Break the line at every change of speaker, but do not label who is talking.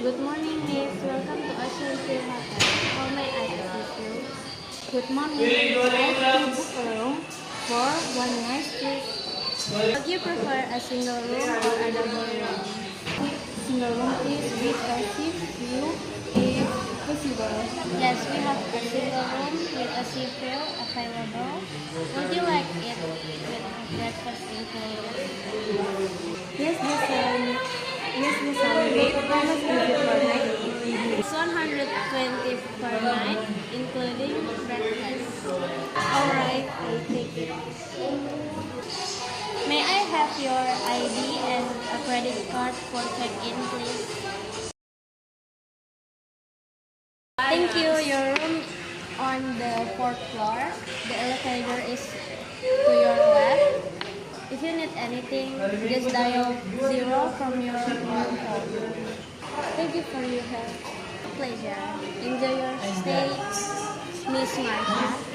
Good morning, miss. Welcome to Ocean View Hotel. How may I assist you? Good morning. I'd like to book a room for one night stay. Would you prefer a single room or a double room? Single room please with a sea view if possible. Yes, we have a single room with a sea view available. Would you like it with breakfast included? Yes, this sounds great. How much is it per night? It's 120 per night, including breakfast. Alright, I'll take it. May I have your ID and a credit card for check-in, please? Thank you. Your room on the 4th floor. The elevator is to your left. If you need anything, just dial 0 from your phone. Thank you for your help. Pleasure. Enjoy your stay, Miss Marsha.